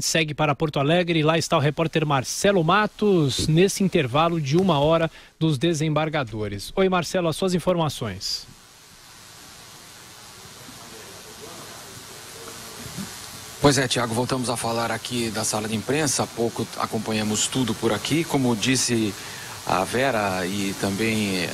Segue para Porto Alegre e lá está o repórter Marcelo Matos nesse intervalo de 1 hora dos desembargadores. Oi Marcelo, as suas informações. Pois é, Tiago, voltamos a falar aqui da sala de imprensa. Há pouco acompanhamos tudo por aqui. Como disse a Vera e também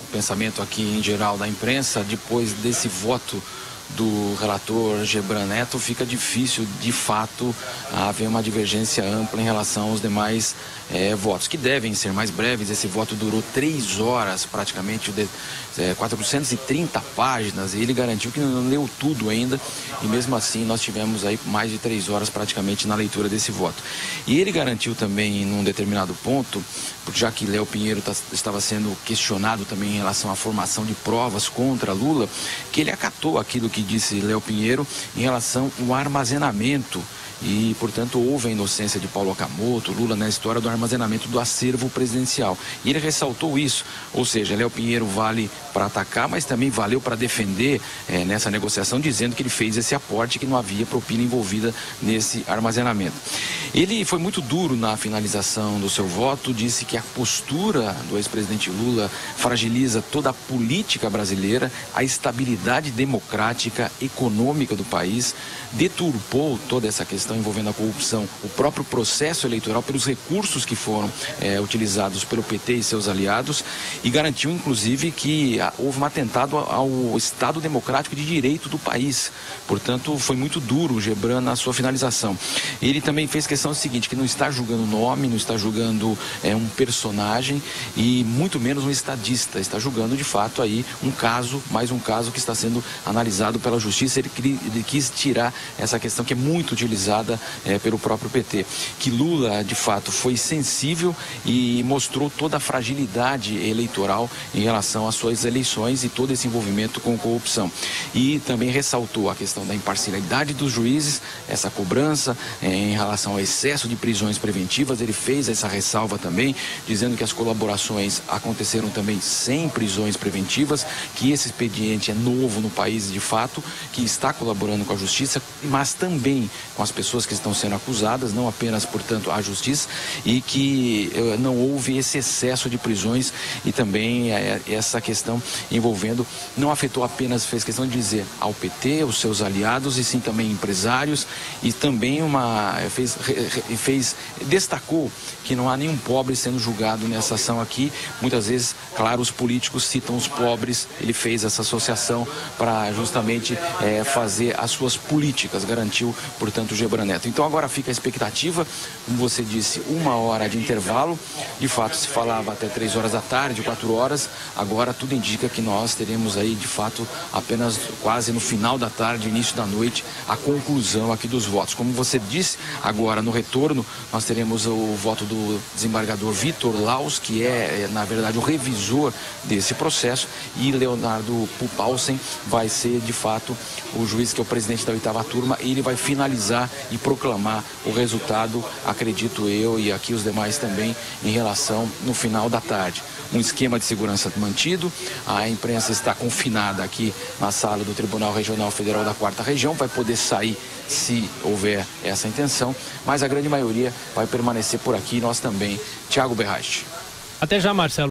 o pensamento aqui em geral da imprensa, depois desse voto do relator Gebran Neto, fica difícil, de fato, haver uma divergência ampla em relação aos demais votos, que devem ser mais breves. Esse voto durou 3 horas, praticamente, 430 páginas, e ele garantiu que não leu tudo ainda, e mesmo assim nós tivemos aí mais de 3 horas praticamente na leitura desse voto. E ele garantiu também, num determinado ponto, já que Léo Pinheiro estava sendo questionado também em relação à formação de provas contra Lula, que ele acatou aquilo que disse Léo Pinheiro em relação ao armazenamento. E, portanto, houve a inocência de Paulo Okamoto, Lula, na história do armazenamento do acervo presidencial. E ele ressaltou isso, ou seja, Léo Pinheiro vale para atacar, mas também valeu para defender nessa negociação, dizendo que ele fez esse aporte, que não havia propina envolvida nesse armazenamento. Ele foi muito duro na finalização do seu voto, disse que a postura do ex-presidente Lula fragiliza toda a política brasileira, a estabilidade democrática, econômica do país, deturpou toda essa questão envolvendo a corrupção, o próprio processo eleitoral, pelos recursos que foram utilizados pelo PT e seus aliados, e garantiu, inclusive, que houve um atentado ao Estado Democrático de Direito do país. Portanto, foi muito duro o Gebran na sua finalização. Ele também fez questão seguinte, que não está julgando nome, não está julgando um personagem e muito menos um estadista, está julgando de fato aí um caso, mais um caso que está sendo analisado pela justiça. Ele quis tirar essa questão que é muito utilizada pelo próprio PT, que Lula de fato foi sensível e mostrou toda a fragilidade eleitoral em relação às suas eleições e todo esse envolvimento com corrupção. E também ressaltou a questão da imparcialidade dos juízes, essa cobrança em relação ao excesso de prisões preventivas. Ele fez essa ressalva também, dizendo que as colaborações aconteceram também sem prisões preventivas, que esse expediente é novo no país de fato, que está colaborando com a justiça, mas também com as pessoas que estão sendo acusadas, não apenas, portanto, a justiça, e que não houve esse excesso de prisões. E também essa questão envolvendo, não afetou apenas, fez questão de dizer, ao PT, os seus aliados, e sim também empresários, e também destacou que não há nenhum pobre sendo julgado nessa ação aqui. Muitas vezes, claro, os políticos citam os pobres. Ele fez essa associação para justamente fazer as suas políticas, garantiu, portanto, o Gebran Neto. Então agora fica a expectativa, como você disse, 1 hora de intervalo. De fato se falava até 3 horas da tarde, 4 horas, agora tudo indica que nós teremos aí de fato apenas quase no final da tarde, início da noite, a conclusão aqui dos votos. Como você disse, agora no retorno nós teremos o voto do desembargador Vitor Laus, que é na verdade o revisor desse processo, e Leonardo Pupausen vai ser de fato o juiz que é o presidente da 8ª turma, e ele vai finalizar e proclamar o resultado, acredito eu, e aqui os demais também, em relação no final da tarde. Um esquema de segurança mantido, a imprensa está confinada aqui na sala do Tribunal Regional Federal da 4ª Região, vai poder sair se houver essa intenção, mas a grande maioria vai permanecer por aqui, nós também. Tiago Berrache. Até já, Marcelo.